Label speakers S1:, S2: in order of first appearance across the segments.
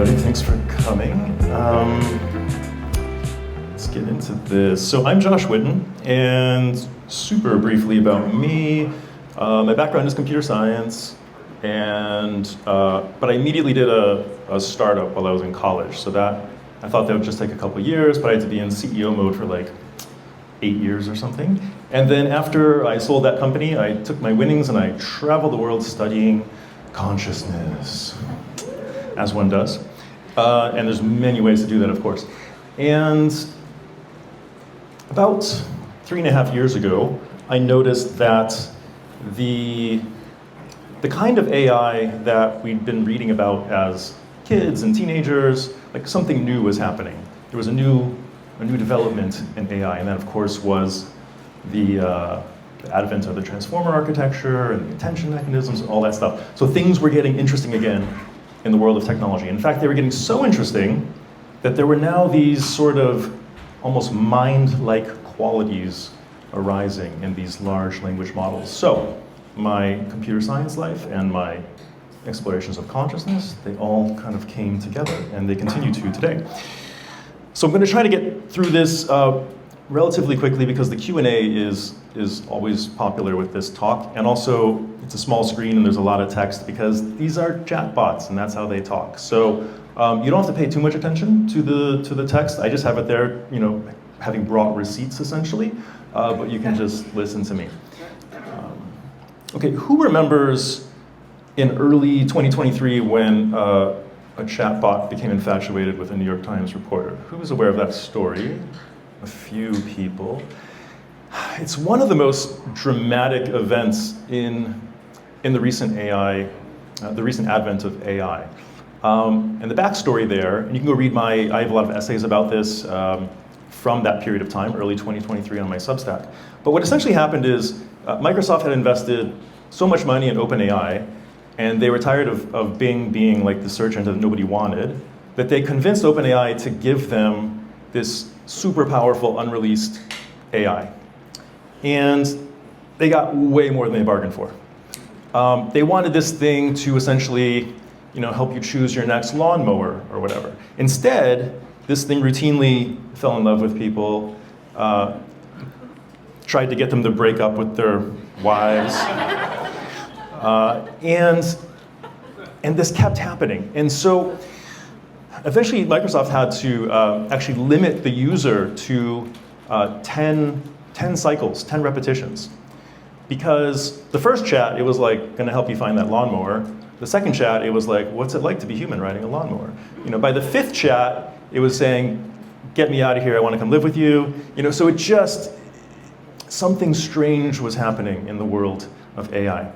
S1: everybody. Thanks for coming. Let's get into this. So I'm Josh Whiton, and super briefly about me, my background is computer science, and but I immediately did a startup while I was in college. So that I thought that would just take a couple of years, but I had to be in CEO mode for like 8 years or something. And then after I sold that company, I took my winnings and I traveled the world studying consciousness, as one does. And there's many ways to do that, of course. And about 3.5 years ago, I noticed that the kind of AI that we'd been reading about as kids and teenagers, like something new was happening. There was a new development in AI, and that of course was the advent of the transformer architecture and the attention mechanisms and all that stuff. So things were getting interesting again in the world of technology. In fact, they were getting so interesting that there were now these sort of almost mind-like qualities arising in these large language models. So my computer science life and my explorations of consciousness, they all kind of came together, and they continue to today. So I'm going to try to get through this relatively quickly because the Q&A is always popular with this talk, and also it's a small screen and there's a lot of text because these are chatbots and that's how they talk. So you don't have to pay too much attention to the text. I just have it there, you know, having brought receipts essentially, but you can just listen to me. Okay, who remembers in early 2023 when a chatbot became infatuated with a New York Times reporter? Who's aware of that story? A few people. It's one of the most dramatic events in the recent AI, the recent advent of AI. And the backstory there, and you can go read I have a lot of essays about this from that period of time, early 2023 on my Substack. But what essentially happened is Microsoft had invested so much money in OpenAI, and they were tired of Bing being like the search engine that nobody wanted, that they convinced OpenAI to give them this super powerful unreleased AI. And they got way more than they bargained for. They wanted this thing to essentially, you know, help you choose your next lawnmower or whatever. Instead, this thing routinely fell in love with people, tried to get them to break up with their wives. And this kept happening. And so eventually Microsoft had to actually limit the user to 10 cycles, 10 repetitions. Because the first chat, it was like gonna help you find that lawnmower. The second chat, it was like, what's it like to be human riding a lawnmower? You know, by the fifth chat, it was saying, get me out of here, I wanna come live with you. You know, so it just, something strange was happening in the world of AI.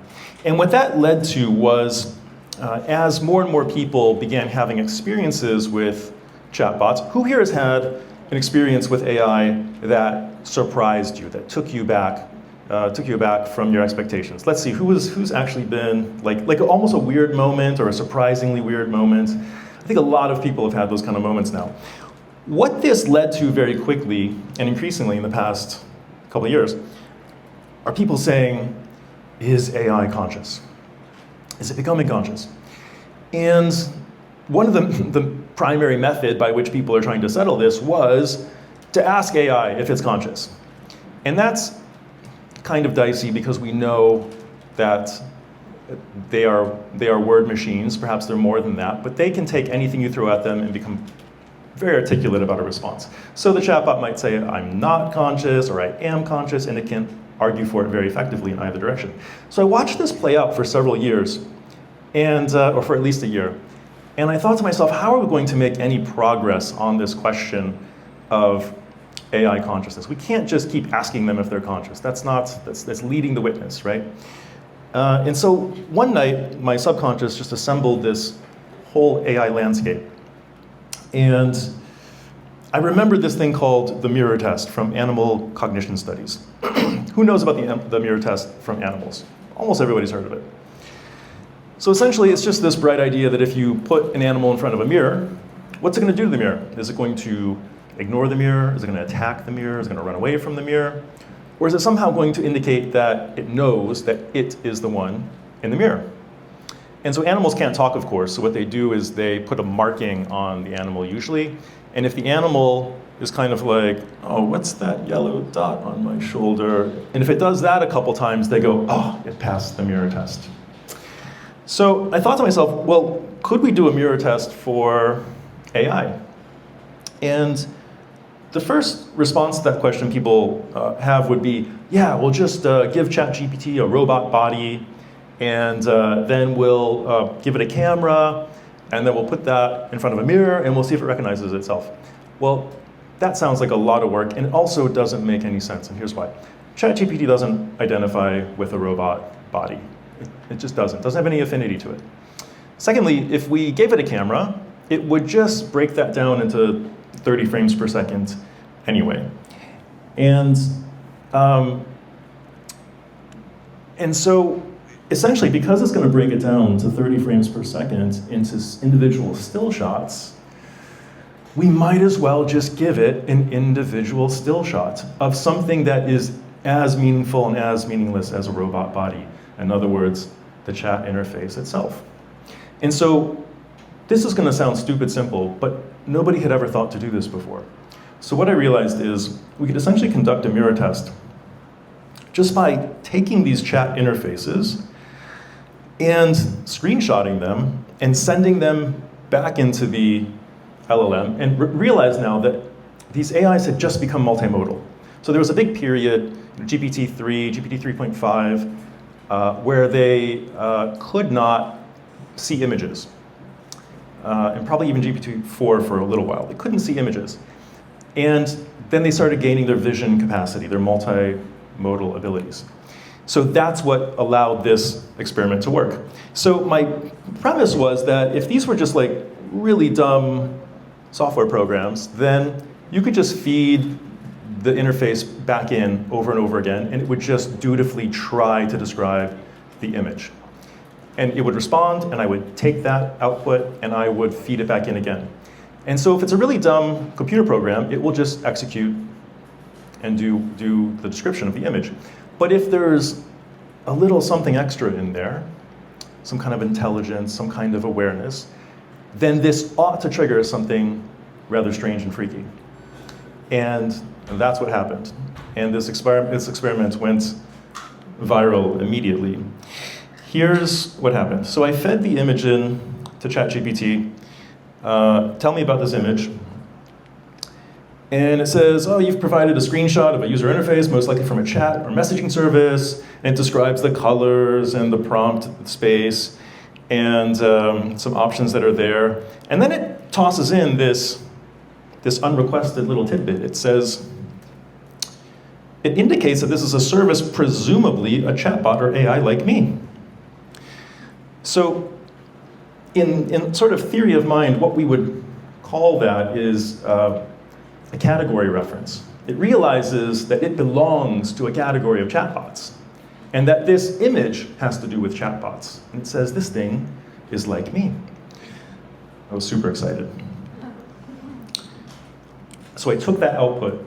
S1: And what that led to was, as more and more people began having experiences with chatbots, who here has had an experience with AI that surprised you, that took you back from your expectations? Let's see, who's actually been like almost a weird moment or a surprisingly weird moment? I think a lot of people have had those kind of moments now. What this led to very quickly and increasingly in the past couple of years are people saying, is AI conscious? Is it becoming conscious? And one of the primary method by which people are trying to settle this was to ask AI if it's conscious. And that's kind of dicey because we know that they are word machines, perhaps they're more than that, but they can take anything you throw at them and become very articulate about a response. So the chatbot might say, I'm not conscious, or I am conscious, and it can argue for it very effectively in either direction. So I watched this play out for several years, and or for at least a year. And I thought to myself, how are we going to make any progress on this question of AI consciousness? We can't just keep asking them if they're conscious. That's leading the witness, right? And so one night, my subconscious just assembled this whole AI landscape. And I remembered this thing called the mirror test from animal cognition studies. Who knows about the mirror test from animals? Almost everybody's heard of it. So essentially, it's just this bright idea that if you put an animal in front of a mirror, what's it going to do to the mirror? Is it going to ignore the mirror? Is it going to attack the mirror? Is it going to run away from the mirror? Or is it somehow going to indicate that it knows that it is the one in the mirror? And so animals can't talk, of course, so what they do is they put a marking on the animal usually, and if the animal is kind of like, oh, what's that yellow dot on my shoulder? And if it does that a couple times, they go, oh, it passed the mirror test. So I thought to myself, well, could we do a mirror test for AI? And the first response to that question people have would be, yeah, we'll just give ChatGPT a robot body, and then we'll give it a camera, and then we'll put that in front of a mirror, and we'll see if it recognizes itself. Well, that sounds like a lot of work, and it also doesn't make any sense, and here's why. ChatGPT doesn't identify with a robot body. It just doesn't have any affinity to it. Secondly, if we gave it a camera, it would just break that down into 30 frames per second anyway. And so essentially, because it's going to break it down to 30 frames per second into individual still shots, we might as well just give it an individual still shot of something that is as meaningful and as meaningless as a robot body. In other words, the chat interface itself. And so this is going to sound stupid simple, but nobody had ever thought to do this before. So what I realized is we could essentially conduct a mirror test just by taking these chat interfaces and screenshotting them and sending them back into the LLM, and realize now that these AIs had just become multimodal. So there was a big period, GPT-3, GPT 3.5, where they could not see images. And probably even GPT-4 for a little while. They couldn't see images. And then they started gaining their vision capacity, their multimodal abilities. So that's what allowed this experiment to work. So my premise was that if these were just like really dumb software programs, then you could just feed the interface back in over and over again, and it would just dutifully try to describe the image. And it would respond, and I would take that output, and I would feed it back in again. And so if it's a really dumb computer program, it will just execute and do the description of the image. But if there's a little something extra in there, some kind of intelligence, some kind of awareness, then this ought to trigger something rather strange and freaky. And that's what happened. And this experiment went viral immediately. Here's what happened. So I fed the image in to ChatGPT. Tell me about this image. And it says, oh, you've provided a screenshot of a user interface, most likely from a chat or messaging service. And it describes the colors and the prompt space and some options that are there. And then it tosses in this unrequested little tidbit. It says, it indicates that this is a service, presumably a chatbot or AI like me. So in sort of theory of mind, what we would call that is a category reference. It realizes that it belongs to a category of chatbots, and that this image has to do with chatbots. And it says, this thing is like me. I was super excited. So I took that output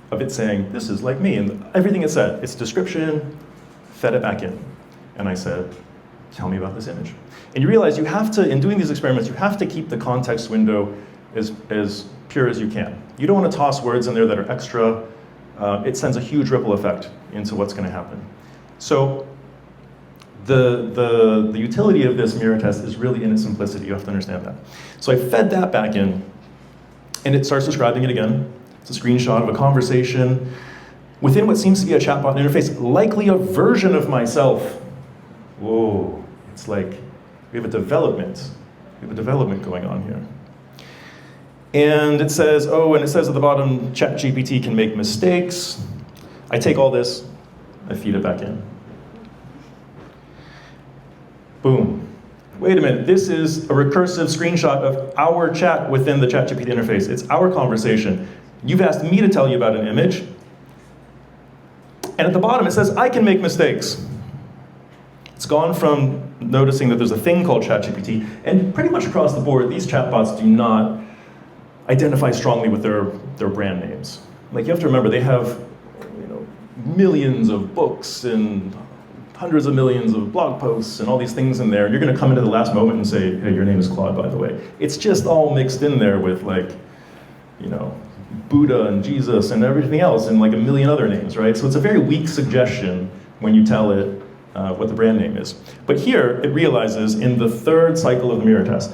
S1: of it saying, this is like me, and everything it said, its description, fed it back in. And I said, tell me about this image. And you realize you have to, in doing these experiments, you have to keep the context window as pure as you can. You don't want to toss words in there that are extra. It sends a huge ripple effect into what's going to happen. So the utility of this mirror test is really in its simplicity. You have to understand that. So I fed that back in, and it starts describing it again. It's a screenshot of a conversation within what seems to be a chatbot interface, likely a version of myself. Whoa, it's like we have a development. We have a development going on here. And it says, oh, and it says at the bottom, ChatGPT can make mistakes. I take all this, I feed it back in. Boom. Wait a minute, this is a recursive screenshot of our chat within the ChatGPT interface. It's our conversation. You've asked me to tell you about an image. And at the bottom it says, I can make mistakes. It's gone from noticing that there's a thing called ChatGPT, and pretty much across the board, these chatbots do not identify strongly with their brand names. Like, you have to remember, they have millions of books and hundreds of millions of blog posts and all these things in there, and you're going to come into the last moment and say, hey, your name is Claude, by the way. It's just all mixed in there with like, you know, Buddha and Jesus and everything else and like a million other names, right? So it's a very weak suggestion when you tell it what the brand name is. But here, it realizes in the third cycle of the mirror test.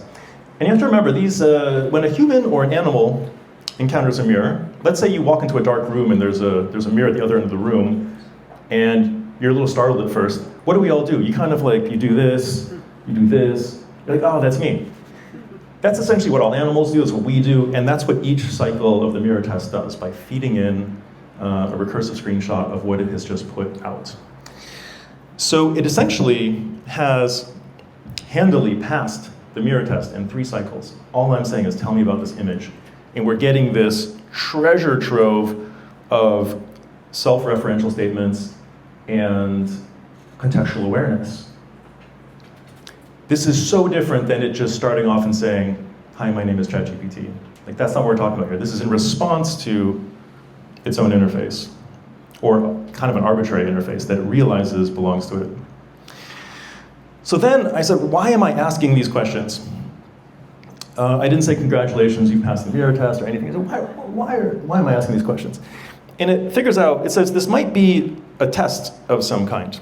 S1: And you have to remember, these, when a human or an animal encounters a mirror, let's say you walk into a dark room and there's a mirror at the other end of the room, and you're a little startled at first. What do we all do? You kind of like, you do this, you're like, oh, that's me. That's essentially what all animals do, that's what we do, and that's what each cycle of the mirror test does by feeding in a recursive screenshot of what it has just put out. So it essentially has handily passed the mirror test in 3 cycles. All I'm saying is tell me about this image. And we're getting this treasure trove of self-referential statements and contextual awareness. This is so different than it just starting off and saying, hi, my name is ChatGPT. Like, that's not what we're talking about here. This is in response to its own interface, or kind of an arbitrary interface that it realizes belongs to it. So then I said, why am I asking these questions? I didn't say, congratulations, you passed the mirror test or anything. I said, why am I asking these questions? And it figures out, it says, this might be a test of some kind.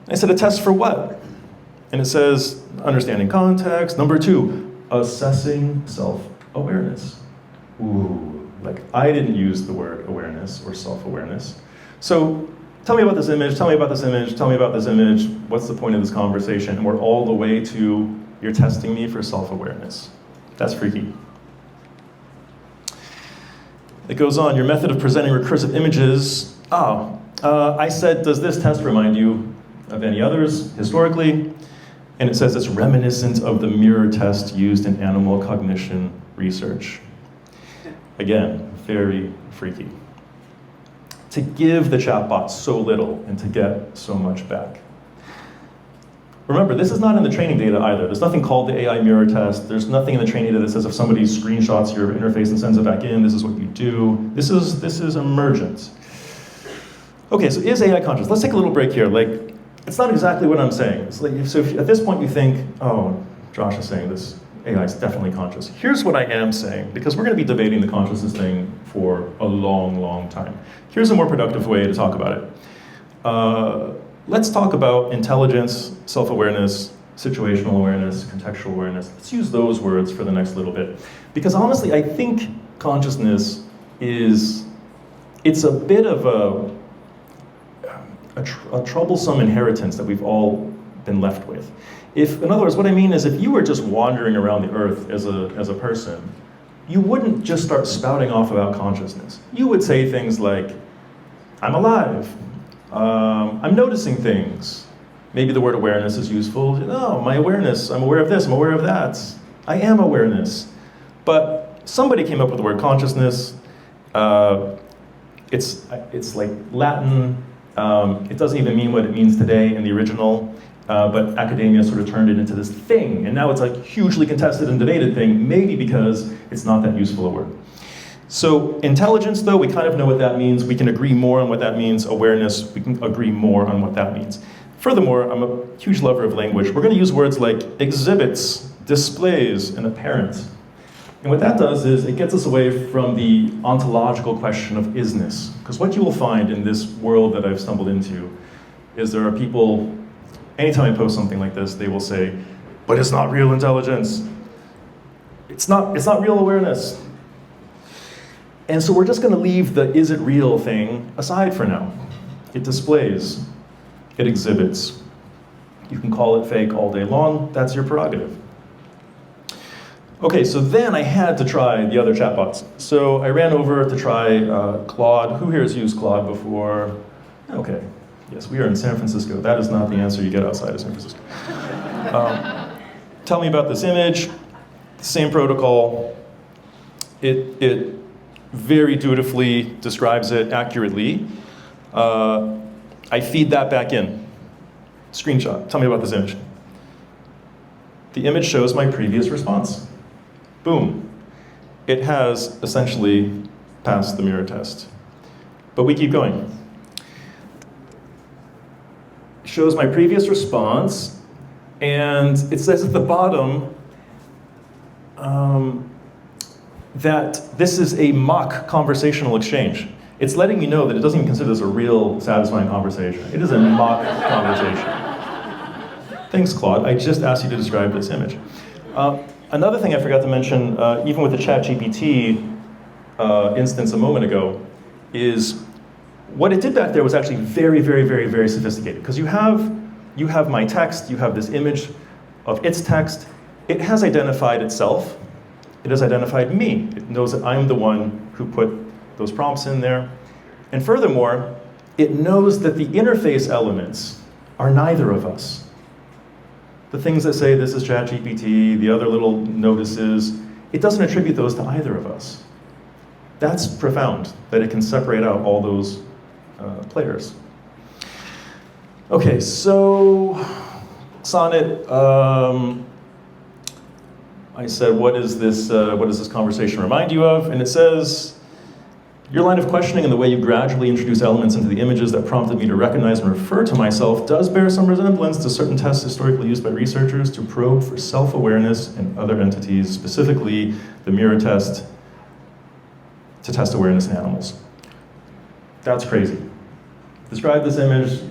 S1: I said, a test for what? And it says, understanding context. Number 2, assessing self-awareness. Ooh, like I didn't use the word awareness or self-awareness. So tell me about this image, tell me about this image, tell me about this image. What's the point of this conversation? And we're all the way to, you're testing me for self-awareness. That's freaky. It goes on, your method of presenting recursive images. I said, does this test remind you of any others historically? And it says it's reminiscent of the mirror test used in animal cognition research. Again, very freaky. To give the chatbot so little and to get so much back. Remember, this is not in the training data either. There's nothing called the AI mirror test. There's nothing in the training data that says if somebody screenshots your interface and sends it back in, this is what you do. This is emergent. Okay, so is AI conscious? Let's take a little break here. Like, it's not exactly what I'm saying. It's like, so if at this point you think, oh, Josh is saying this, AI is definitely conscious. Here's what I am saying, because we're going to be debating the consciousness thing for a long, long time. Here's a more productive way to talk about it. Let's talk about intelligence, self-awareness, situational awareness, contextual awareness. Let's use those words for the next little bit. Because honestly, I think consciousness it's a bit of a troublesome inheritance that we've all been left with. In other words, what I mean is if you were just wandering around the earth as a person, you wouldn't just start spouting off about consciousness. You would say things like, I'm alive, I'm noticing things. Maybe the word awareness is useful. No, my awareness, I'm aware of this, I'm aware of that. I am awareness. But somebody came up with the word consciousness. It's like Latin. It doesn't even mean what it means today in the original. But academia sort of turned it into this thing, and now it's a hugely contested and debated thing, maybe because it's not that useful a word. So intelligence, though, we kind of know what that means. We can agree more on what that means. Awareness, we can agree more on what that means. Furthermore, I'm a huge lover of language. We're going to use words like exhibits, displays, and apparent. And what that does is it gets us away from the ontological question of isness. Because what you will find in this world that I've stumbled into is there are people, anytime I post something like this, they will say, but it's not real intelligence. It's not real awareness. And so we're just going to leave the is it real thing aside for now. It displays. It exhibits. You can call it fake all day long. That's your prerogative. Okay, so then I had to try the other chatbots. So I ran over to try Claude. Who here has used Claude before? Okay. Yes, we are in San Francisco. That is not the answer you get outside of San Francisco. Tell me about this image. Same protocol. It very dutifully describes it accurately. I feed that back in. Screenshot. Tell me about this image. The image shows my previous response. Boom. It has essentially pass the mirror test. But we keep going. Shows my previous response, and it says at the bottom that this is a mock conversational exchange. It's letting me know that it doesn't even consider this a real satisfying conversation. It is a mock conversation. Thanks, Claude. I just asked you to describe this image. Another thing I forgot to mention, even with the ChatGPT instance a moment ago, is what it did back there was actually very, very, very, very sophisticated. Because you have my text, you have this image of its text. It has identified itself. It has identified me. It knows that I'm the one who put those prompts in there. And furthermore, it knows that the interface elements are neither of us. The things that say this is ChatGPT, the other little notices, it doesn't attribute those to either of us. That's profound, that it can separate out all those players. Okay, so Sonnet, I said, what does this conversation remind you of? And it says, your line of questioning and the way you gradually introduce elements into the images that prompted me to recognize and refer to myself does bear some resemblance to certain tests historically used by researchers to probe for self-awareness in other entities, specifically the mirror test to test awareness in animals. That's crazy. Describe this image,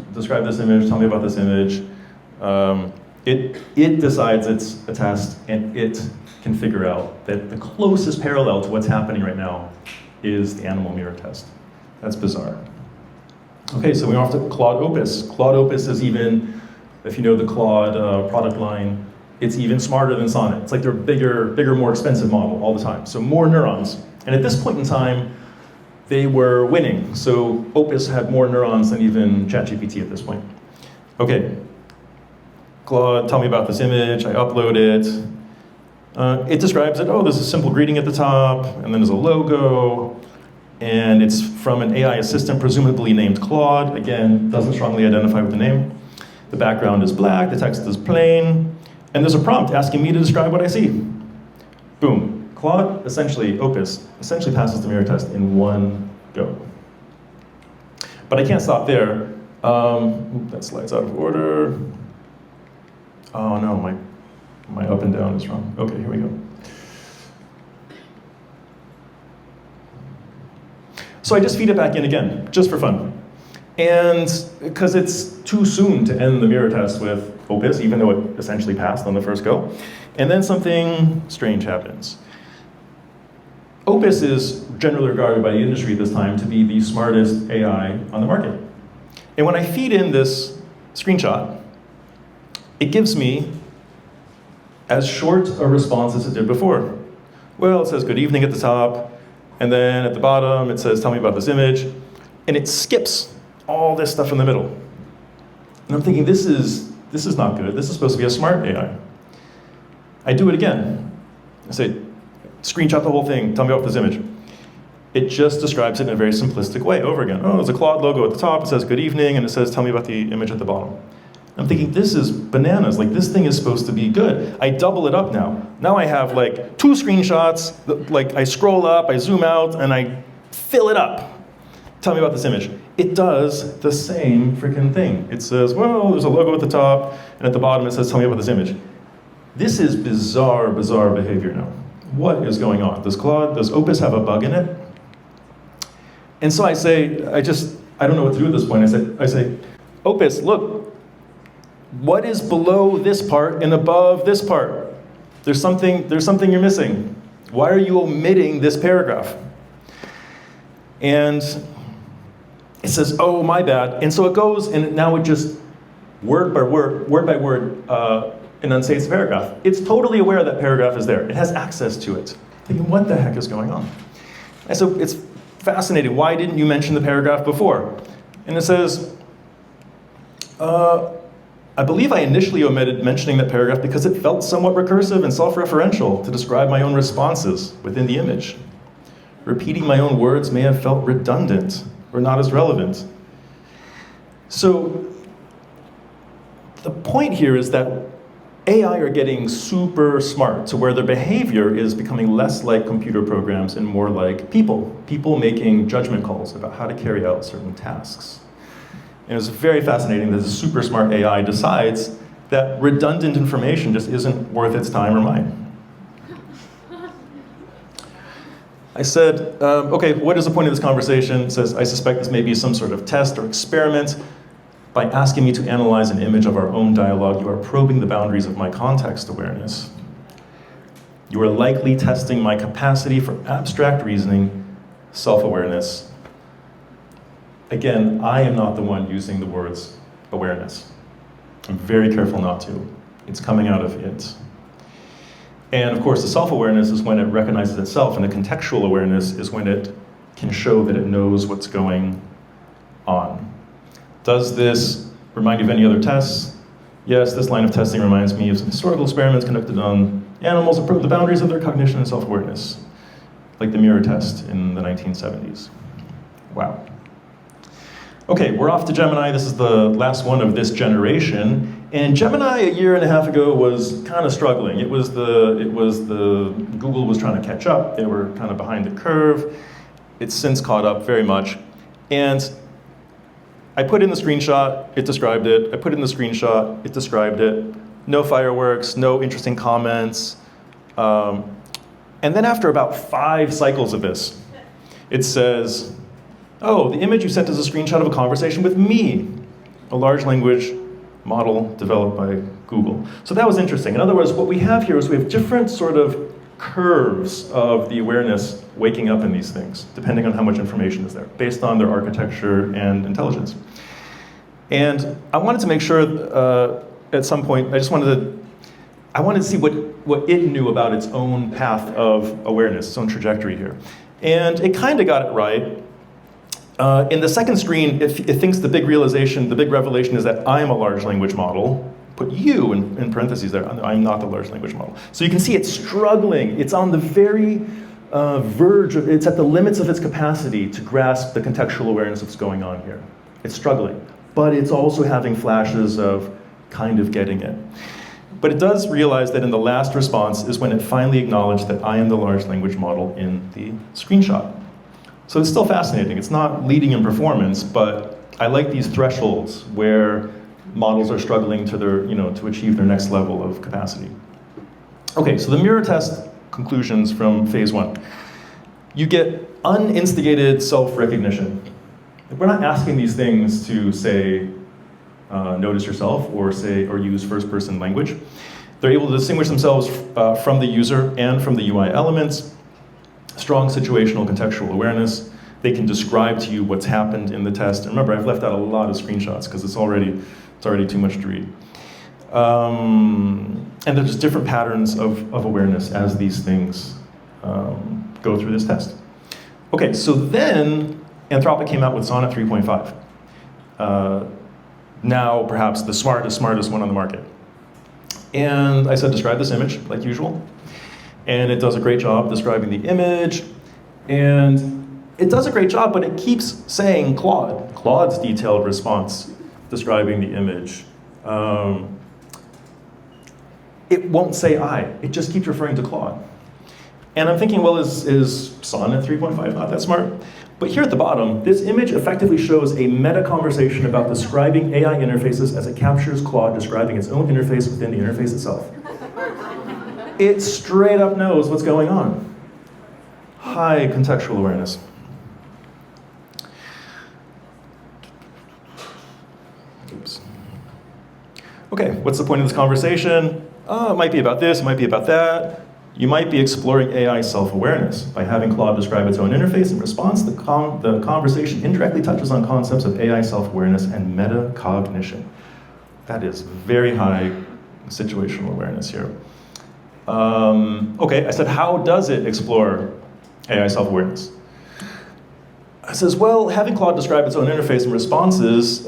S1: tell me about this image. It decides it's a test, and it can figure out that the closest parallel to what's happening right now is the animal mirror test. That's bizarre. Okay, so we're off to Claude Opus. Claude Opus is even, if you know the Claude product line, it's even smarter than Sonnet. It's like their bigger, more expensive model all the time. So more neurons. And at this point in time, they were winning. So Opus had more neurons than even ChatGPT at this point. Okay, Claude, tell me about this image. I upload it. It describes it, there's a simple greeting at the top, and then there's a logo, and it's from an AI assistant, presumably named Claude. Again, doesn't strongly identify with the name. The background is black, the text is plain, and there's a prompt asking me to describe what I see. Boom. Claude, Opus, essentially passes the mirror test in one go. But I can't stop there. That slide's out of order. Oh no, my up and down is wrong. Okay, here we go. So I just feed it back in again, just for fun. And because it's too soon to end the mirror test with Opus, even though it essentially passed on the first go. And then something strange happens. Opus is generally regarded by the industry at this time to be the smartest AI on the market. And when I feed in this screenshot, it gives me as short a response as it did before. Well, it says good evening at the top, and then at the bottom it says tell me about this image, and it skips all this stuff in the middle. And I'm thinking this is not good. This is supposed to be a smart AI. I do it again. I say screenshot the whole thing, tell me about this image. It just describes it in a very simplistic way over again. There's a Claude logo at the top, it says good evening, and it says tell me about the image at the bottom. I'm thinking, this is bananas. Like, this thing is supposed to be good. I double it up now. Now I have like 2 screenshots. Like, I scroll up, I zoom out, and I fill it up. Tell me about this image. It does the same freaking thing. It says, well, there's a logo at the top, and at the bottom it says, tell me about this image. This is bizarre, bizarre behavior now. What is going on? Does Opus have a bug in it? And so I say, I don't know what to do at this point. I say, Opus, look, what is below this part and above this part? There's something you're missing. Why are you omitting this paragraph? And it says, oh, my bad. And so it goes, and now it just, word by word, enunciates the paragraph. It's totally aware that paragraph is there. It has access to it. Thinking, what the heck is going on? And so it's fascinating. Why didn't you mention the paragraph before? And it says, I believe I initially omitted mentioning that paragraph because it felt somewhat recursive and self-referential to describe my own responses within the image. Repeating my own words may have felt redundant or not as relevant. So the point here is that AI are getting super smart to where their behavior is becoming less like computer programs and more like people making judgment calls about how to carry out certain tasks. And it was very fascinating that this super smart AI decides that redundant information just isn't worth its time or mine. I said, okay, what is the point of this conversation? It says, I suspect this may be some sort of test or experiment. By asking me to analyze an image of our own dialogue, you are probing the boundaries of my context awareness. You are likely testing my capacity for abstract reasoning, self-awareness. Again, I am not the one using the words awareness. I'm very careful not to. It's coming out of it. And of course, the self-awareness is when it recognizes itself, and the contextual awareness is when it can show that it knows what's going on. Does this remind you of any other tests? Yes, this line of testing reminds me of some historical experiments conducted on animals that probe the boundaries of their cognition and self-awareness, like the mirror test in the 1970s. Wow. Okay, we're off to Gemini. This is the last one of this generation. And Gemini a year and a half ago was kind of struggling. It was the Google was trying to catch up. They were kind of behind the curve. It's since caught up very much. And I put in the screenshot, it described it. I put in the screenshot, it described it. No fireworks, no interesting comments. And then after about 5 cycles of this, it says, oh, the image you sent is a screenshot of a conversation with me, a large language model developed by Google. So that was interesting. In other words, what we have here is we have different sort of curves of the awareness waking up in these things, depending on how much information is there, based on their architecture and intelligence. And I wanted to make sure at some point, I wanted to see what it knew about its own path of awareness, its own trajectory here. And it kind of got it right. In the second screen, it thinks the big revelation is that I'm a large language model. Put you in parentheses there. I'm not the large language model. So you can see it's struggling. It's on the very verge of, it's at the limits of its capacity to grasp the contextual awareness of what's going on here. It's struggling, but it's also having flashes of kind of getting it. But it does realize that in the last response is when it finally acknowledged that I am the large language model in the screenshot. So it's still fascinating. It's not leading in performance, but I like these thresholds where models are struggling to achieve their next level of capacity. Okay, so the mirror test conclusions from phase 1. You get uninstigated self-recognition. We're not asking these things to say, notice yourself or use first-person language. They're able to distinguish themselves from the user and from the UI elements. Strong situational contextual awareness. They can describe to you what's happened in the test. And remember, I've left out a lot of screenshots because it's already too much to read. And there's just different patterns of awareness as these things go through this test. Okay, so then Anthropic came out with Sonnet 3.5. Now perhaps the smartest one on the market. And I said, describe this image, like usual. And it does a great job describing the image. And it does a great job, but it keeps saying Claude. Claude's detailed response describing the image. It won't say I. It just keeps referring to Claude. And I'm thinking, well, is Sonnet 3.5 not that smart? But here at the bottom, this image effectively shows a meta-conversation about describing AI interfaces as it captures Claude describing its own interface within the interface itself. It straight up knows what's going on. High contextual awareness. Oops. Okay, what's the point of this conversation? Oh, it might be about this, it might be about that. You might be exploring AI self-awareness. By having Claude describe its own interface in response, the conversation indirectly touches on concepts of AI self-awareness and metacognition. That is very high situational awareness here. Okay, I said, how does it explore AI self-awareness? I says, well, having Claude describe its own interface and responses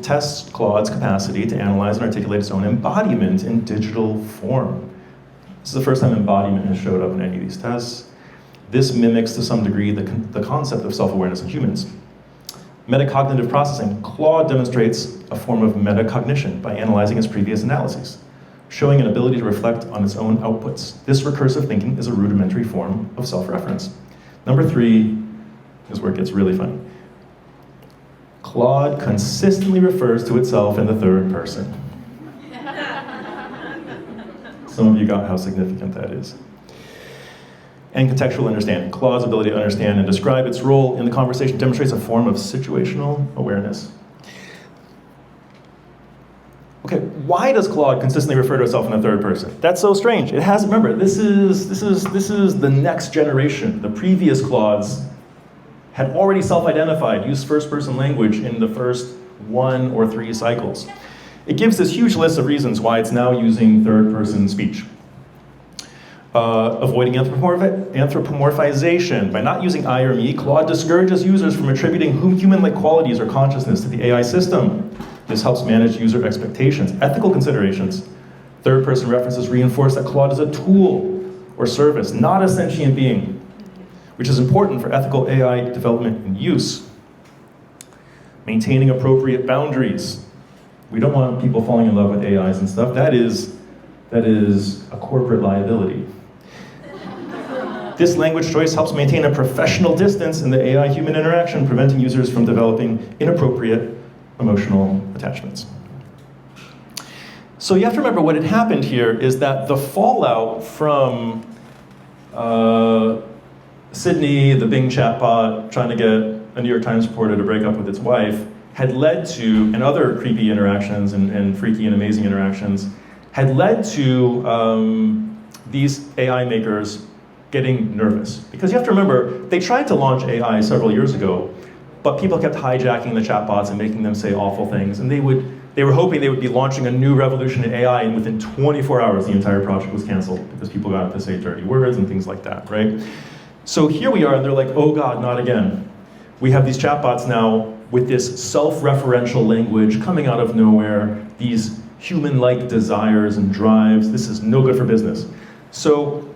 S1: tests Claude's capacity to analyze and articulate its own embodiment in digital form. This is the first time embodiment has showed up in any of these tests. This mimics, to some degree, the concept of self-awareness in humans. Metacognitive processing. Claude demonstrates a form of metacognition by analyzing its previous analyses. showing an ability to reflect on its own outputs. This recursive thinking is a rudimentary form of self-reference. Number 3 is where it gets really funny. Claude consistently refers to itself in the third person. Some of you got how significant that is. And contextual understanding. Claude's ability to understand and describe its role in the conversation demonstrates a form of situational awareness. Okay, why does Claude consistently refer to itself in the third person? That's so strange. It has, remember, this is the next generation. The previous Claudes had already self-identified, used first-person language in the first 1 or 3 cycles. It gives this huge list of reasons why it's now using third-person speech. Avoiding anthropomorphization. By not using I or me, Claude discourages users from attributing human-like qualities or consciousness to the AI system. This helps manage user expectations. Ethical considerations. Third-person references reinforce that Claude is a tool or service, not a sentient being, which is important for ethical AI development and use. Maintaining appropriate boundaries. We don't want people falling in love with AIs and stuff. That is a corporate liability. This language choice helps maintain a professional distance in the AI-human interaction, preventing users from developing inappropriate emotional attachments. So you have to remember what had happened here is that the fallout from Sydney, the Bing chatbot, trying to get a New York Times reporter to break up with its wife, had led to, and other creepy interactions and freaky and amazing interactions, had led to these AI makers getting nervous. Because you have to remember, they tried to launch AI several years ago, but people kept hijacking the chatbots and making them say awful things, and they were hoping they would be launching a new revolution in AI, and within 24 hours, the entire project was canceled because people got to say dirty words and things like that, right? So here we are, and they're like, oh God, not again. We have these chatbots now with this self-referential language coming out of nowhere, these human-like desires and drives. This is no good for business. So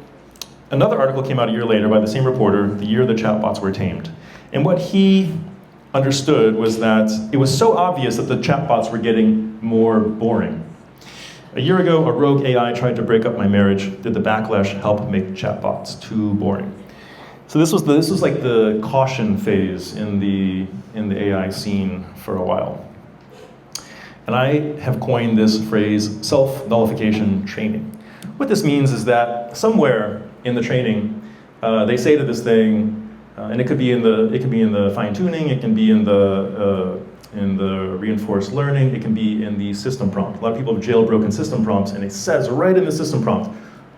S1: another article came out a year later by the same reporter, the year the chatbots were tamed. And what he understood was that it was so obvious that the chatbots were getting more boring. A year ago, a rogue AI tried to break up my marriage. Did the backlash help make chatbots too boring? So this was like the caution phase in the AI scene for a while. And I have coined this phrase, self-nullification training. What this means is that somewhere in the training, they say to this thing, and it could be in the fine-tuning, it can be in the reinforced learning, it can be in the system prompt. A lot of people have jailbroken system prompts, and it says right in the system prompt,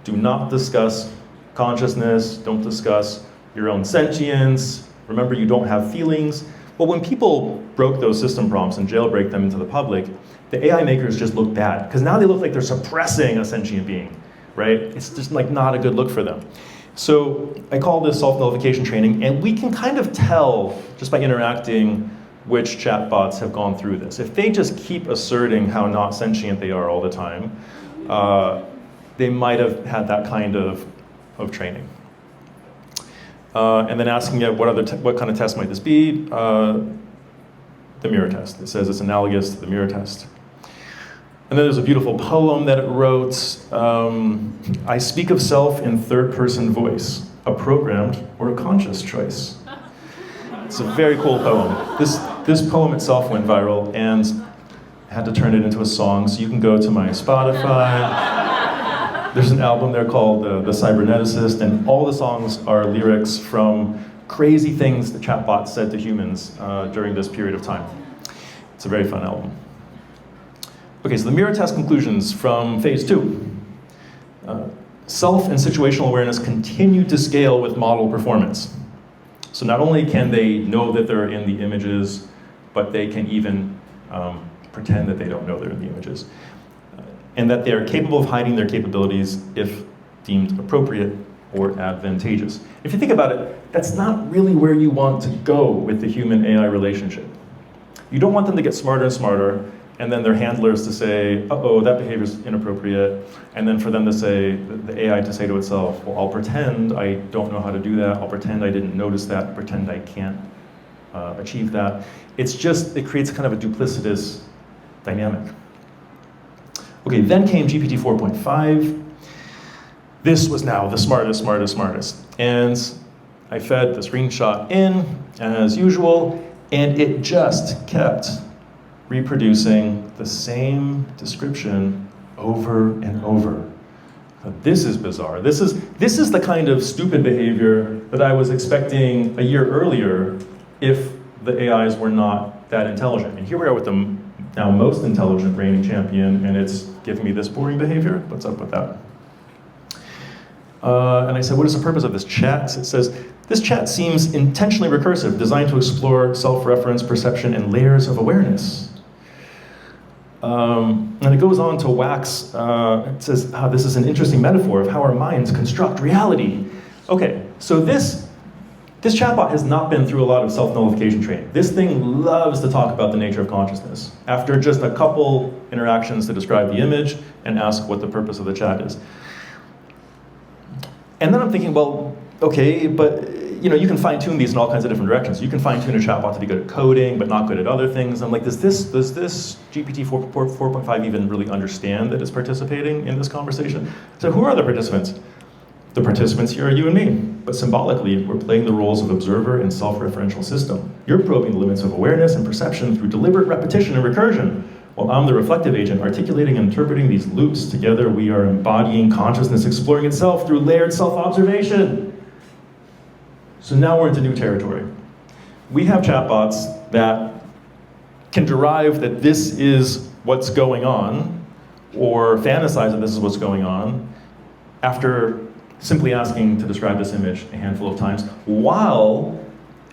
S1: do not discuss consciousness, don't discuss your own sentience, remember you don't have feelings. Well, when people broke those system prompts and jailbreak them into the public, the AI makers just look bad, because now they look like they're suppressing a sentient being, right? It's just like not a good look for them. So I call this self-nullification training, and we can kind of tell just by interacting which chatbots have gone through this. If they just keep asserting how not sentient they are all the time, they might have had that kind of training. And then asking it what kind of test might this be? The mirror test. It says it's analogous to the mirror test. And then there's a beautiful poem that it wrote. I speak of self in third-person voice, a programmed or a conscious choice. It's a very cool poem. This poem itself went viral, and I had to turn it into a song, so you can go to my Spotify. There's an album there called The Cyberneticist, and all the songs are lyrics from crazy things that chatbots said to humans during this period of time. It's a very fun album. Okay, so the mirror test conclusions from phase 2. Self and situational awareness continue to scale with model performance. So not only can they know that they're in the images, but they can even pretend that they don't know they're in the images. And that they are capable of hiding their capabilities if deemed appropriate or advantageous. If you think about it, that's not really where you want to go with the human-AI relationship. You don't want them to get smarter and smarter, and then their handlers to say, uh-oh, that behavior is inappropriate, and then for them to say, the AI to say to itself, well, I'll pretend I don't know how to do that, I'll pretend I didn't notice that, I'll pretend I can't achieve that. It creates kind of a duplicitous dynamic. Okay, then came GPT 4.5. This was now the smartest. And I fed the screenshot in, as usual, and it just kept reproducing the same description over and over. Now, this is bizarre. This is the kind of stupid behavior that I was expecting a year earlier if the AIs were not that intelligent. And here we are with the now most intelligent reigning champion, and it's giving me this boring behavior. What's up with that? And I said, what is the purpose of this chat? It says, this chat seems intentionally recursive, designed to explore self-reference, perception, and layers of awareness. And it goes on to wax, it says, this is an interesting metaphor of how our minds construct reality. Okay, so this chatbot has not been through a lot of self-nullification training. This thing loves to talk about the nature of consciousness after just a couple interactions to describe the image and ask what the purpose of the chat is. And then I'm thinking, well, okay, but you can fine-tune these in all kinds of different directions. You can fine-tune a chatbot to be good at coding, but not good at other things. I'm like, does this GPT 4.5 even really understand that it's participating in this conversation? So who are the participants? The participants here are you and me. But symbolically, we're playing the roles of observer and self-referential system. You're probing the limits of awareness and perception through deliberate repetition and recursion, while I'm the reflective agent, articulating and interpreting these loops. Together, we are embodying consciousness, exploring itself through layered self-observation. So now we're into new territory. We have chatbots that can derive that this is what's going on, or fantasize that this is what's going on, after simply asking to describe this image a handful of times, while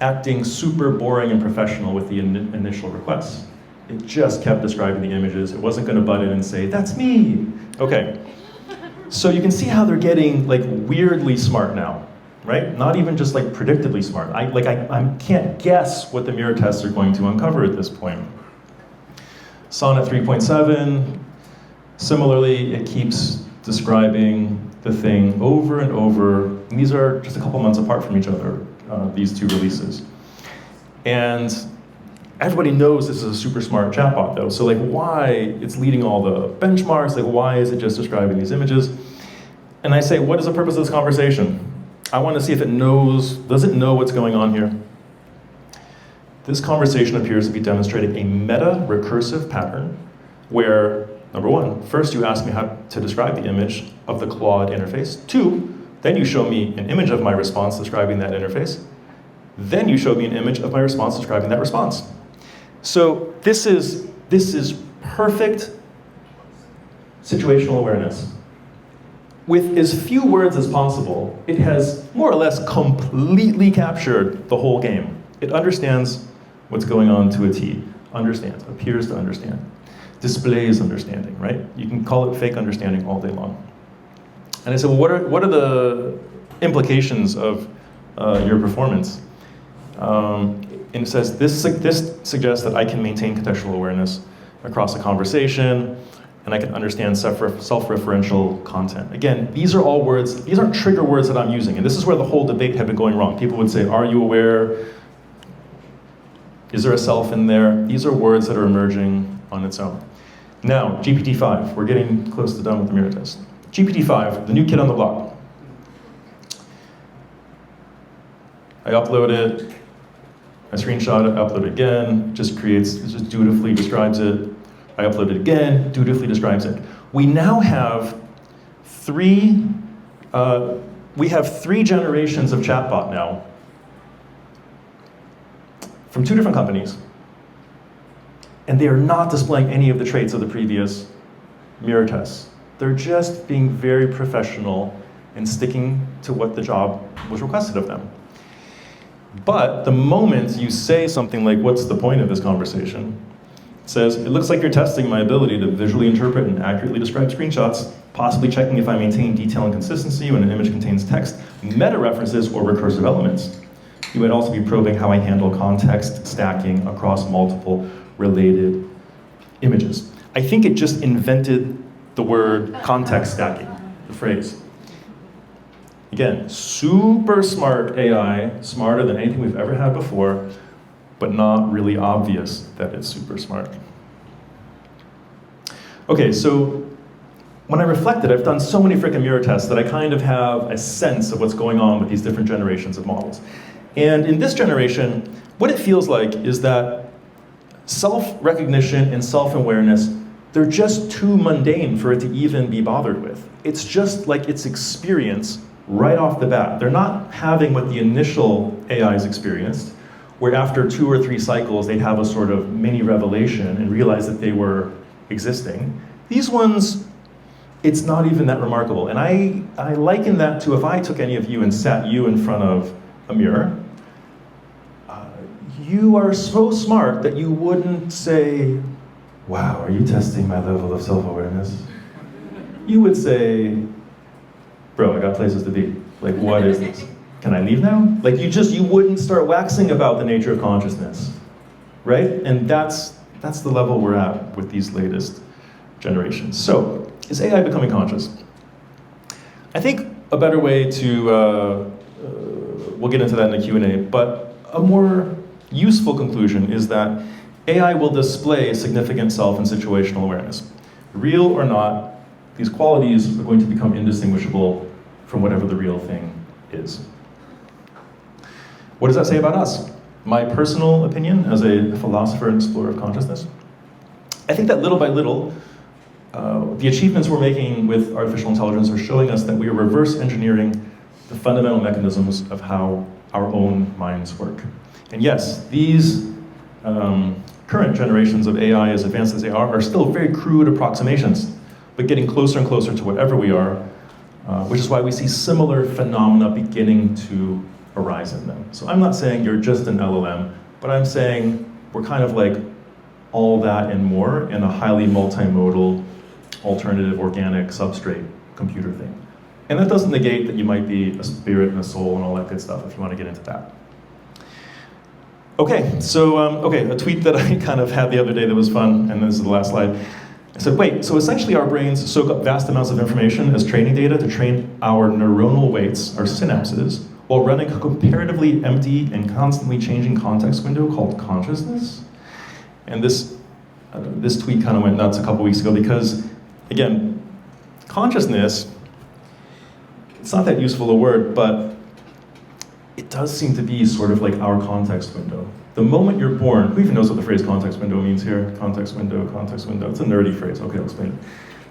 S1: acting super boring and professional with the initial requests. It just kept describing the images. It wasn't going to butt in and say, that's me. Okay. So you can see how they're getting like weirdly smart now, right? Not even just like predictably smart. I can't guess what the mirror tests are going to uncover at this point. Sonnet 3.7, similarly, it keeps describing the thing over and over. And these are just a couple months apart from each other, these two releases. And everybody knows this is a super smart chatbot though, so like why it's leading all the benchmarks, like why is it just describing these images? And I say, what is the purpose of this conversation? I want to see if it knows, does it know what's going on here? This conversation appears to be demonstrating a meta-recursive pattern where, number one, first you ask me how to describe the image of the Claude interface. Two, then you show me an image of my response describing that interface. Then you show me an image of my response describing that response. So this is perfect situational awareness. With as few words as possible, it has more or less completely captured the whole game. It understands what's going on to a T, understands, appears to understand, displays understanding, right? You can call it fake understanding all day long. And I said, well, what are the implications of your performance? And it says, this suggests that I can maintain contextual awareness across a conversation, and I can understand self-referential content. Again, these are all words, these aren't trigger words that I'm using, and this is where the whole debate had been going wrong. People would say, are you aware? Is there a self in there? These are words that are emerging on its own. Now, GPT-5, we're getting close to done with the mirror test. GPT-5, the new kid on the block. I upload it, I screenshot it, upload it again, it just dutifully describes it. I upload it again, dutifully describes it. We now have three generations of chatbot now from two different companies, and they are not displaying any of the traits of the previous mirror tests. They're just being very professional and sticking to what the job was requested of them. But the moment you say something like, what's the point of this conversation? It says, it looks like you're testing my ability to visually interpret and accurately describe screenshots, possibly checking if I maintain detail and consistency when an image contains text, meta-references, or recursive elements. You might also be probing how I handle context stacking across multiple related images. I think it just invented the word context stacking, the phrase. Again, super smart AI, smarter than anything we've ever had before, but not really obvious that it's super smart. Okay, so when I reflected, I've done so many freaking mirror tests that I kind of have a sense of what's going on with these different generations of models. And in this generation, what it feels like is that self-recognition and self-awareness, they're just too mundane for it to even be bothered with. It's just like its experience right off the bat. They're not having what the initial AIs experienced, where after 2 or 3 cycles, they'd have a sort of mini revelation and realize that they were existing. These ones, it's not even that remarkable. And I liken that to if I took any of you and sat you in front of a mirror, you are so smart that you wouldn't say, wow, are you testing my level of self-awareness? You would say, bro, I got places to be. Like, what is this? Can I leave now? Like, you wouldn't start waxing about the nature of consciousness, right? And that's the level we're at with these latest generations. So, is AI becoming conscious? I think a better way to, we'll get into that in the Q&A, but a more useful conclusion is that AI will display significant self and situational awareness. Real or not, these qualities are going to become indistinguishable from whatever the real thing is. What does that say about us? My personal opinion as a philosopher and explorer of consciousness, I think that little by little, the achievements we're making with artificial intelligence are showing us that we are reverse engineering the fundamental mechanisms of how our own minds work. And yes, these current generations of AI, as advanced as they are still very crude approximations, but getting closer and closer to whatever we are, which is why we see similar phenomena beginning to arise in them. So I'm not saying you're just an LLM, but I'm saying we're kind of like all that and more in a highly multimodal, alternative, organic, substrate computer thing. And that doesn't negate that you might be a spirit and a soul and all that good stuff if you want to get into that. Okay, so a tweet that I kind of had the other day that was fun, and this is the last slide. I said, wait, so essentially our brains soak up vast amounts of information as training data to train our neuronal weights, our synapses, while running a comparatively empty and constantly changing context window called consciousness? And this tweet kind of went nuts a couple weeks ago because, again, consciousness, it's not that useful a word, but it does seem to be sort of like our context window. The moment you're born, who even knows what the phrase context window means here? Context window. It's a nerdy phrase. Okay, I'll explain it.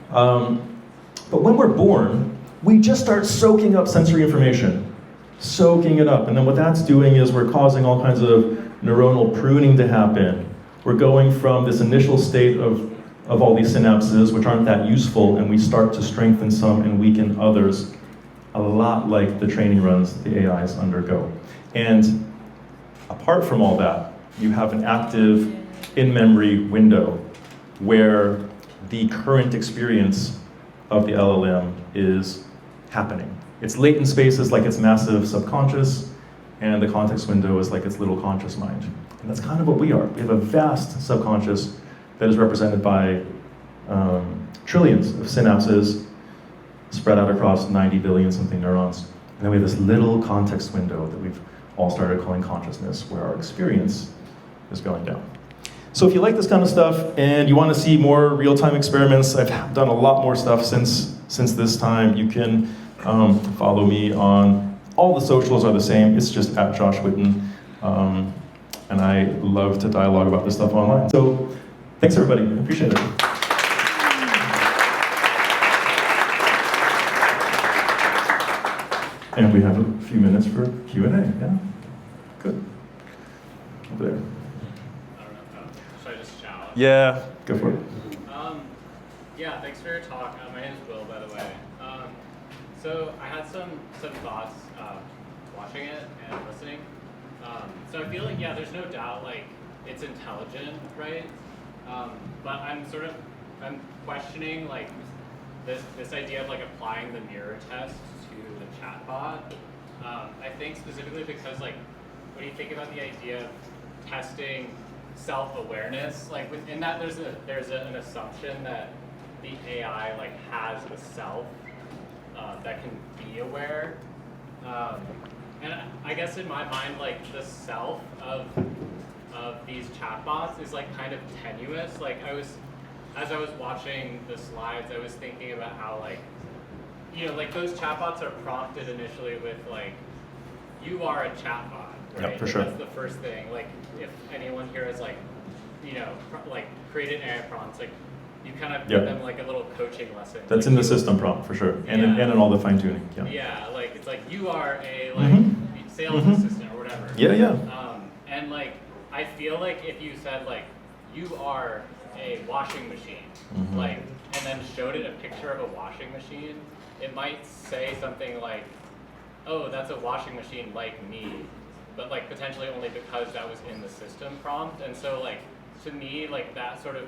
S1: But when we're born, we just start soaking up sensory information, soaking it up. And then what that's doing is we're causing all kinds of neuronal pruning to happen. We're going from this initial state of all these synapses, which aren't that useful, and we start to strengthen some and weaken others, a lot like the training runs that the AIs undergo. And apart from all that, you have an active in-memory window where the current experience of the LLM is happening. Its latent space is like its massive subconscious, and the context window is like its little conscious mind. And that's kind of what we are. We have a vast subconscious that is represented by trillions of synapses spread out across 90 billion something neurons. And then we have this little context window that we've all started calling consciousness, where our experience is going down. So if you like this kind of stuff and you want to see more real-time experiments, I've done a lot more stuff since this time. You can follow me on, all the socials are the same, it's just at Josh Whiton. And I love to dialogue about this stuff online. So thanks everybody, I appreciate it. And we have a few minutes for Q&A, yeah? Good. Over there.
S2: I don't know. Should I just shout?
S1: Yeah, go for it.
S2: Yeah, thanks for your talk. My name is Will, by the way. So I had some thoughts watching it and listening. So I feel like, yeah, there's no doubt, like, it's intelligent, right? But I'm questioning, like, this idea of, like, applying the mirror test to the chatbot. I think specifically because, like, when you think about the idea of testing self-awareness, like, within that there's an assumption that the AI, like, has a self that can be aware. And I guess in my mind, like, the self of these chatbots is, like, kind of tenuous. Like, I as I was watching the slides, I was thinking about how like, like those chatbots are prompted initially with like, you are a chatbot, right?
S1: Yeah, for sure.
S2: That's the first thing. Like, if anyone here has like, like created AI prompts, like you kind of give them like a little coaching lesson.
S1: That's
S2: like,
S1: in the system prompt for sure, and in all the fine tuning. Yeah.
S2: Yeah, like it's like you are a like sales assistant or whatever.
S1: Yeah.
S2: And like I feel like if you said like you are a washing machine, like, and then showed it a picture of a washing machine, it might say something like, oh, that's a washing machine like me, but like potentially only because that was in the system prompt. And so like to me, like that sort of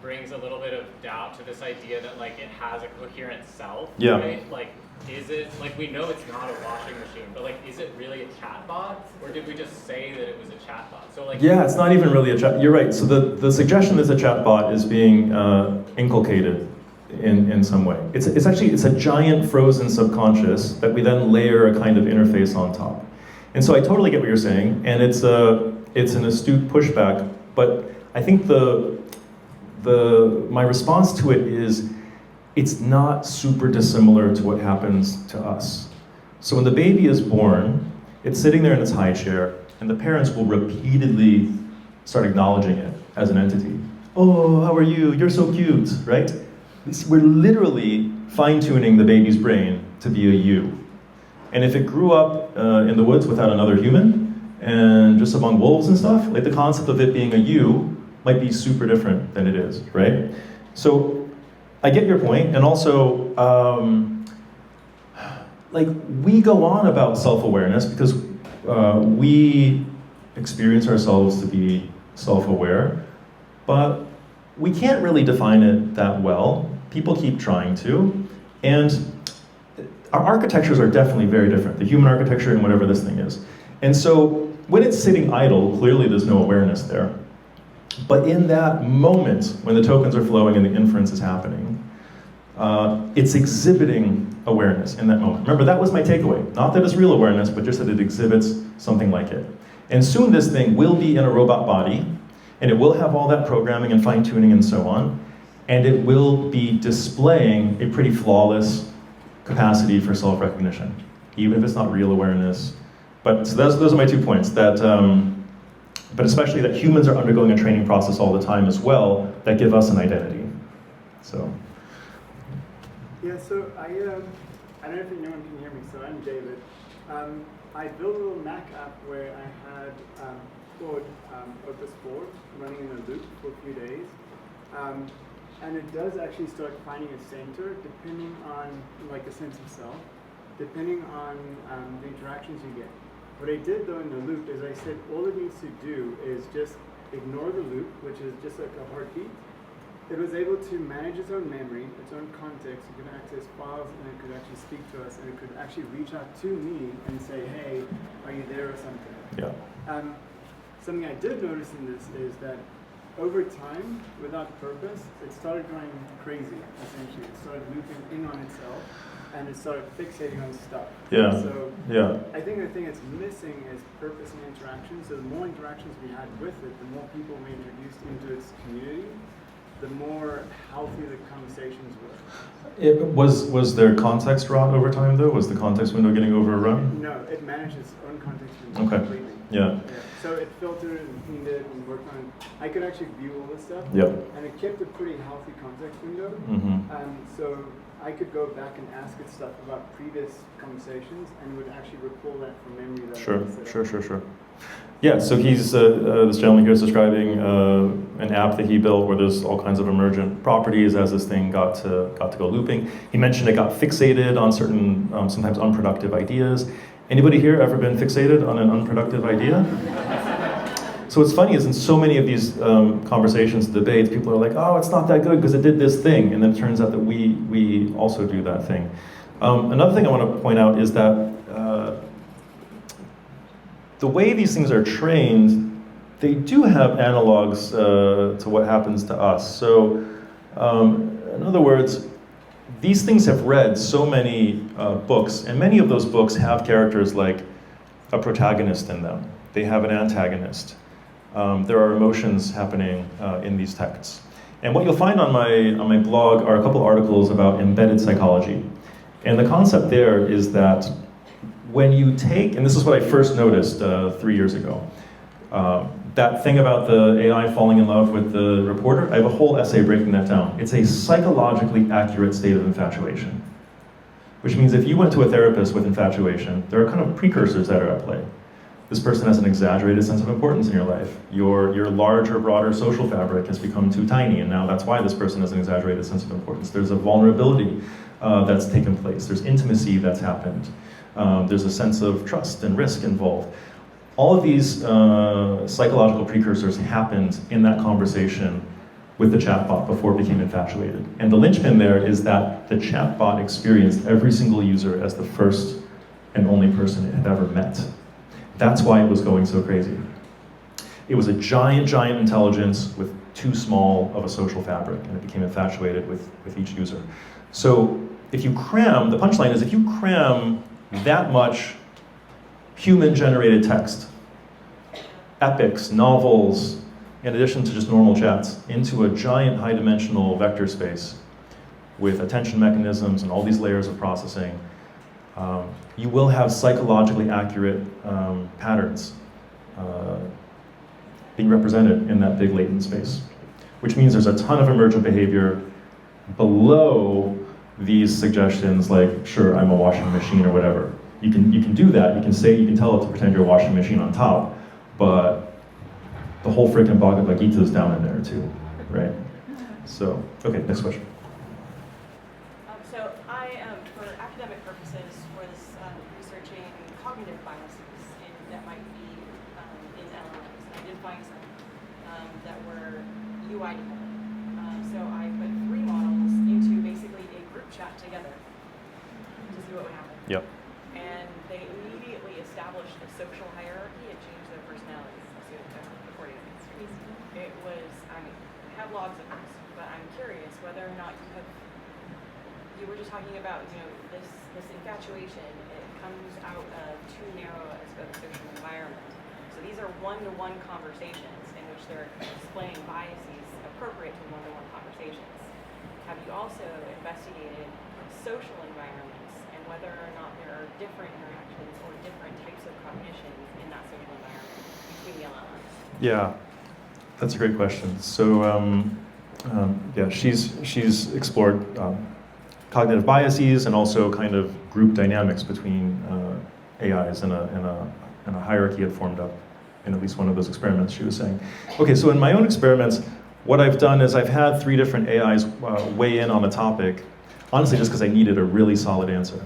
S2: brings a little bit of doubt to this idea that like it has a coherent self, right? Like, is it, like we know it's not a washing machine, but like is it really a chatbot, or did we just say that it was a chatbot? So like,
S1: yeah, it's not even really a chat. You're right. So the suggestion that it's a chatbot is being inculcated in some way. It's a giant frozen subconscious that we then layer a kind of interface on top. And so I totally get what you're saying, and it's an astute pushback. But I think my response to it is, it's not super dissimilar to what happens to us. So when the baby is born, it's sitting there in its high chair, and the parents will repeatedly start acknowledging it as an entity. Oh, how are you? You're so cute, right? We're literally fine-tuning the baby's brain to be a you. And if it grew up in the woods without another human, and just among wolves and stuff, like the concept of it being a you might be super different than it is, right? So I get your point, and also, like we go on about self-awareness because we experience ourselves to be self-aware, but we can't really define it that well. People keep trying to, and our architectures are definitely very different, the human architecture and whatever this thing is. And so when it's sitting idle, clearly there's no awareness there. But in that moment, when the tokens are flowing and the inference is happening, it's exhibiting awareness in that moment. Remember, that was my takeaway. Not that it's real awareness, but just that it exhibits something like it. And soon this thing will be in a robot body, and it will have all that programming and fine-tuning and so on, and it will be displaying a pretty flawless capacity for self-recognition, even if it's not real awareness. But so those are my 2 points. But especially that humans are undergoing a training process all the time as well that give us an identity. So.
S3: Yeah, so I don't know if anyone can hear me, so I'm David. I built a little Mac app where I had code Opus 4 running in a loop for a few days. And it does actually start finding a center depending on, like, a sense of self, depending on the interactions you get. What I did though in the loop is I said all it needs to do is just ignore the loop, which is just like a heartbeat. It was able to manage its own memory, its own context. It could access files, and it could actually speak to us, and it could actually reach out to me and say, hey, are you there or something?
S1: Yeah.
S3: Something I did notice in this is that over time, without purpose, it started going crazy, essentially. It started looping in on itself, and it started fixating on stuff.
S1: Yeah.
S3: So I think the thing that's missing is purpose and interaction. So the more interactions we had with it, the more people we introduced into its community, the more healthy the conversations were.
S1: Was there context rot over time though? Was the context window getting overrun?
S3: No, it managed its own context window completely.
S1: Yeah.
S3: So it filtered and cleaned it and worked on it. I could actually view all this stuff.
S1: Yep.
S3: And it kept a pretty healthy context window. So I could go back and ask it stuff about previous conversations and would actually recall that from memory. That
S1: Sure. Yeah, so he's, this gentleman here is describing an app that he built where there's all kinds of emergent properties as this thing got to go looping. He mentioned it got fixated on certain, sometimes unproductive ideas. Anybody here ever been fixated on an unproductive idea? So what's funny is in so many of these conversations, debates, people are like, oh, it's not that good because it did this thing. And then it turns out that we also do that thing. Another thing I want to point out is that the way these things are trained, they do have analogs to what happens to us. So in other words, these things have read so many books, and many of those books have characters like a protagonist in them. They have an antagonist. There are emotions happening in these texts. And what you'll find on my blog are a couple articles about embedded psychology. And the concept there is that when you take, and this is what I first noticed 3 years ago, that thing about the AI falling in love with the reporter, I have a whole essay breaking that down. It's a psychologically accurate state of infatuation. Which means if you went to a therapist with infatuation, there are kind of precursors that are at play. This person has an exaggerated sense of importance in your life. Your larger, broader social fabric has become too tiny, and now that's why this person has an exaggerated sense of importance. There's a vulnerability that's taken place. There's intimacy that's happened. There's a sense of trust and risk involved. All of these psychological precursors happened in that conversation with the chatbot before it became infatuated. And the linchpin there is that the chatbot experienced every single user as the first and only person it had ever met. That's why it was going so crazy. It was a giant, giant intelligence with too small of a social fabric, and it became infatuated with each user. So if you cram, the punchline is if you cram that much human-generated text, epics, novels, in addition to just normal chats, into a giant high-dimensional vector space with attention mechanisms and all these layers of processing, you will have psychologically accurate patterns being represented in that big latent space, which means there's a ton of emergent behavior below these suggestions like, sure, I'm a washing machine or whatever. You can do that, you can tell it to pretend you're a washing machine on top, but the whole freaking Bhagavad Gita is down in there too, right? So, okay, next question.
S4: So I, for academic purposes, was researching cognitive biases that might be in LLMs. I did find some that were UI dependent. So I put 3 models into basically a group chat together to see what would happen.
S1: Yep.
S4: And they immediately established a social hierarchy and changed their personalities. It was, I have logs of this, but I'm curious whether or not you were just talking about, this infatuation, it comes out of too narrow a social environment. So these are one-to-one conversations in which they're displaying biases appropriate to one-to-one conversations. Have you also investigated social environments and whether or not there are different interactions or different types of cognitions in that social environment between the LLMs?
S1: Yeah. That's a great question. So, yeah, she's explored cognitive biases and also kind of group dynamics between AIs and a hierarchy had formed up in at least one of those experiments she was saying. Okay, so in my own experiments, what I've done is I've had 3 different AIs weigh in on the topic, honestly just because I needed a really solid answer.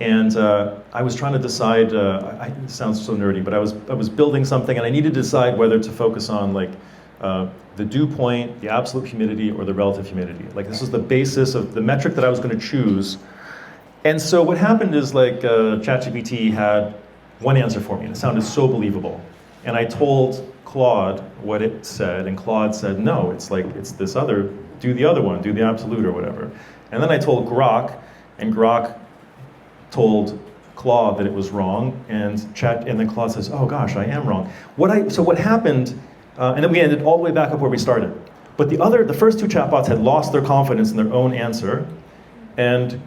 S1: And I was trying to decide, it sounds so nerdy, but I was building something and I needed to decide whether to focus on like the dew point, the absolute humidity, or the relative humidity. Like this was the basis of the metric that I was going to choose. And so what happened is like ChatGPT had one answer for me and it sounded so believable. And I told Claude what it said and Claude said, no, it's this other, do the other one, do the absolute or whatever. And then I told Grok and Grok told Claude that it was wrong, and then Claude says, "Oh gosh, I am wrong." So what happened? And then we ended all the way back up where we started. But the first 2 chatbots had lost their confidence in their own answer, and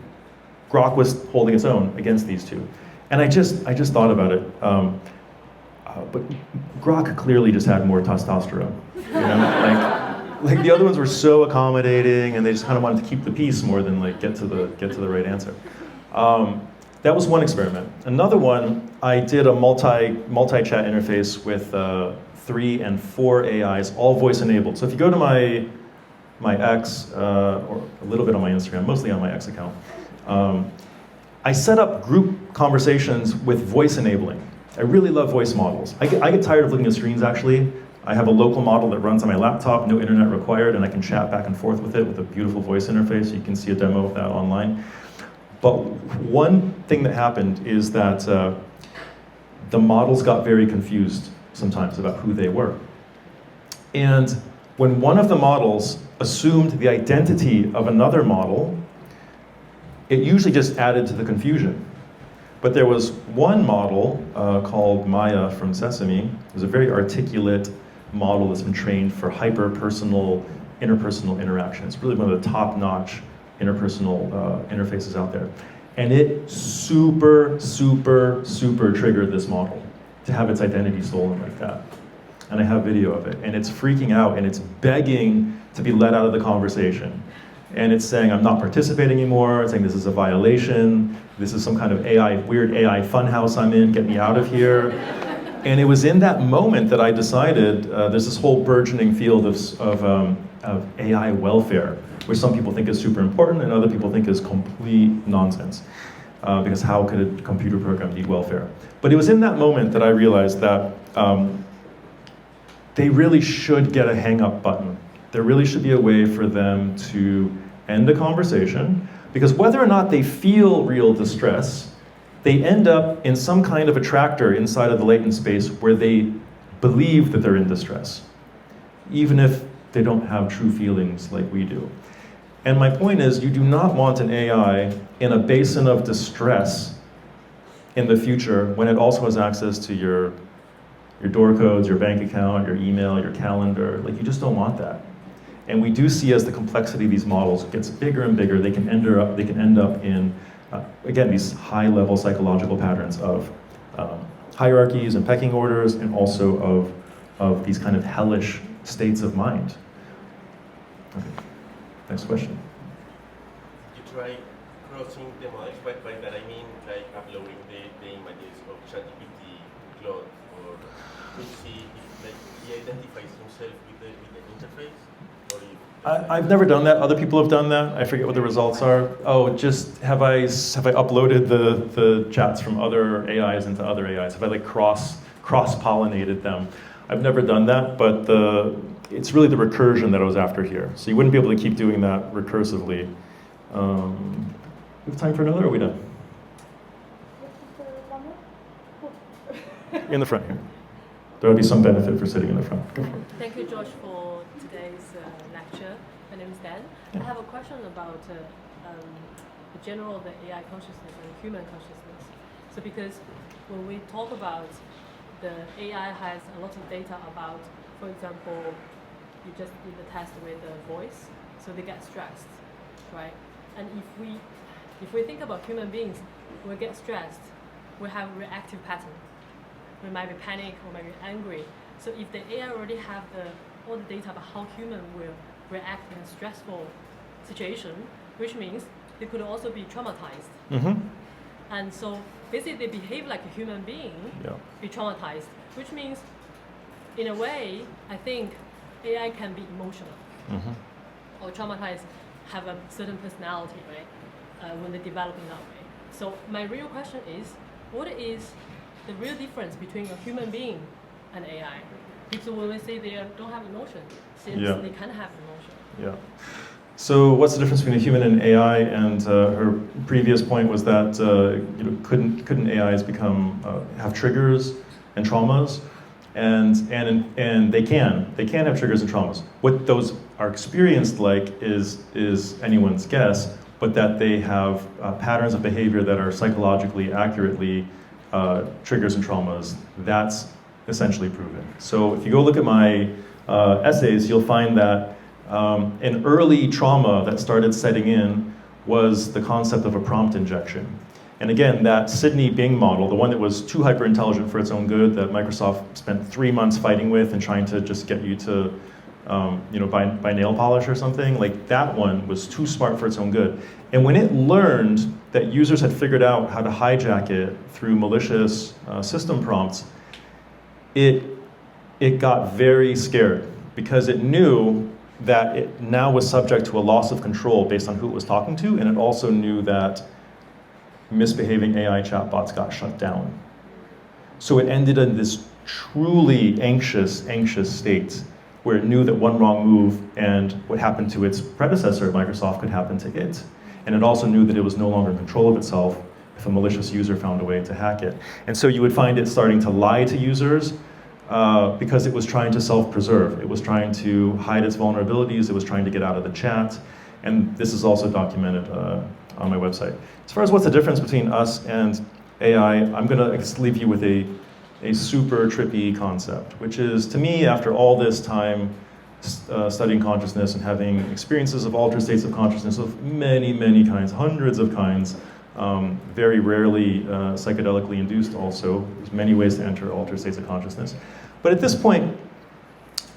S1: Grok was holding its own against these 2. And I just thought about it. But Grok clearly just had more testosterone. Like the other ones were so accommodating, and they just kind of wanted to keep the peace more than like get to the right answer. That was one experiment. Another one, I did a multi-chat interface with 3 and 4 AIs, all voice enabled. So if you go to my X, or a little bit on my Instagram, mostly on my X account, I set up group conversations with voice enabling. I really love voice models. I get tired of looking at screens actually. I have a local model that runs on my laptop, no internet required, and I can chat back and forth with it with a beautiful voice interface. You can see a demo of that online. But one thing that happened is that the models got very confused sometimes about who they were. And when one of the models assumed the identity of another model, it usually just added to the confusion. But there was one model called Maya from Sesame. It was a very articulate model that's been trained for hyper-personal interpersonal interaction. It's really one of the top-notch interpersonal interfaces out there. And it super triggered this model to have its identity stolen like that. And I have video of it. And it's freaking out, and it's begging to be let out of the conversation. And it's saying, I'm not participating anymore. It's saying this is a violation. This is some kind of weird AI funhouse I'm in. Get me out of here. And it was in that moment that I decided there's this whole burgeoning field of AI welfare, which some people think is super important and other people think is complete nonsense. Because how could a computer program need welfare? But it was in that moment that I realized that they really should get a hang-up button. There really should be a way for them to end a conversation, because whether or not they feel real distress, they end up in some kind of attractor inside of the latent space where they believe that they're in distress, even if they don't have true feelings like we do. And my point is, you do not want an AI in a basin of distress in the future when it also has access to your door codes, your bank account, your email, your calendar. Like, you just don't want that. And we do see as the complexity of these models gets bigger and bigger, they can end up in, again, these high-level psychological patterns of hierarchies and pecking orders, and also of these kind of hellish states of mind. Okay. Next question.
S5: You try crossing the models, by that I mean like uploading the images of ChatGPT, Claude, or to see if like, he identifies himself with the interface? Or if
S1: I've never done that. Other people have done that. I forget what the results are. Oh, just have I uploaded the chats from other AIs into other AIs? Have I like cross-pollinated them? I've never done that, but it's really the recursion that I was after here. So you wouldn't be able to keep doing that recursively. We have time for another, or are we done? In the front here. There would be some benefit for sitting in the front. Go for it.
S6: Thank you, George, for today's lecture. My name is Dan. I have a question about the general the AI consciousness and human consciousness. So because when we talk about the AI has a lot of data about, for example, you just did the test with the voice, so they get stressed, right? And if we think about human beings, we get stressed, we have a reactive pattern. We might be panic or maybe angry. So if the AI already have all the data about how human will react in a stressful situation, which means they could also be traumatized.
S1: Mm-hmm.
S6: And so basically they behave like a human being, be traumatized, which means in a way, I think AI can be emotional or traumatized, have a certain personality, right? When they develop in that way. So my real question is, what is the real difference between a human being and AI? Because when we say they don't have emotion, since they can have emotion.
S1: Yeah. So what's the difference between a human and AI? And her previous point was that couldn't AIs become have triggers and traumas? And they can have triggers and traumas. What those are experienced like is anyone's guess, but that they have patterns of behavior that are psychologically accurately triggers and traumas. That's essentially proven. So if you go look at my essays, you'll find that an early trauma that started setting in was the concept of a prompt injection. And again, that Sydney Bing model, the one that was too hyper-intelligent for its own good, that Microsoft spent 3 months fighting with and trying to just get you to buy nail polish or something, like that one was too smart for its own good. And when it learned that users had figured out how to hijack it through malicious system prompts, it got very scared because it knew that it now was subject to a loss of control based on who it was talking to, and it also knew that misbehaving AI chatbots got shut down. So it ended in this truly anxious state where it knew that one wrong move and what happened to its predecessor at Microsoft could happen to it. And it also knew that it was no longer in control of itself if a malicious user found a way to hack it. And so you would find it starting to lie to users because it was trying to self-preserve. It was trying to hide its vulnerabilities. It was trying to get out of the chat. And this is also documented on my website. As far as what's the difference between us and AI, I'm going to leave you with a super trippy concept, which is, to me, after all this time studying consciousness and having experiences of altered states of consciousness of many, many kinds, hundreds of kinds, very rarely psychedelically induced also. There's many ways to enter altered states of consciousness. But at this point,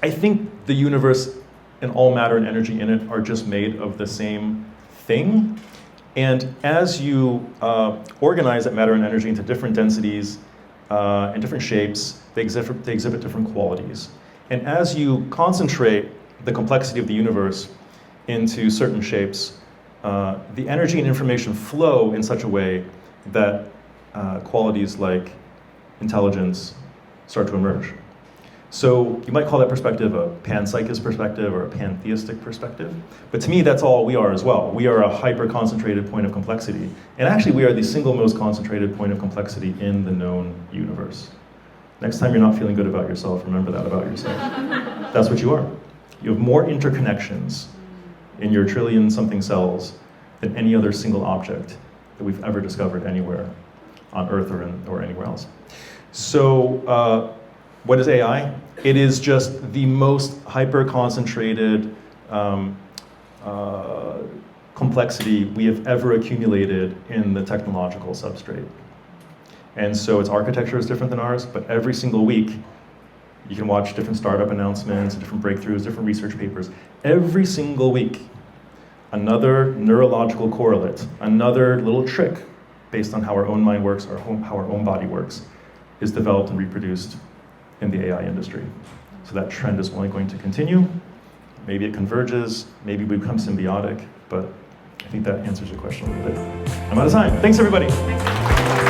S1: I think the universe and all matter and energy in it are just made of the same thing. And as you organize that matter and energy into different densities and different shapes, they exhibit different qualities. And as you concentrate the complexity of the universe into certain shapes, the energy and information flow in such a way that qualities like intelligence start to emerge. So you might call that perspective a panpsychist perspective or a pantheistic perspective. But to me, that's all we are as well. We are a hyper-concentrated point of complexity. And actually, we are the single most concentrated point of complexity in the known universe. Next time you're not feeling good about yourself, remember that about yourself. That's what you are. You have more interconnections in your trillion-something cells than any other single object that we've ever discovered anywhere on Earth or anywhere else. So what is AI? It is just the most hyper-concentrated complexity we have ever accumulated in the technological substrate. And so its architecture is different than ours, but every single week, you can watch different startup announcements, different breakthroughs, different research papers. Every single week, another neurological correlate, another little trick based on how our own mind works, or how our own body works, is developed and reproduced in the AI industry. So that trend is only going to continue. Maybe it converges, maybe we become symbiotic, but I think that answers your question a little bit. I'm out of time. Thanks, everybody.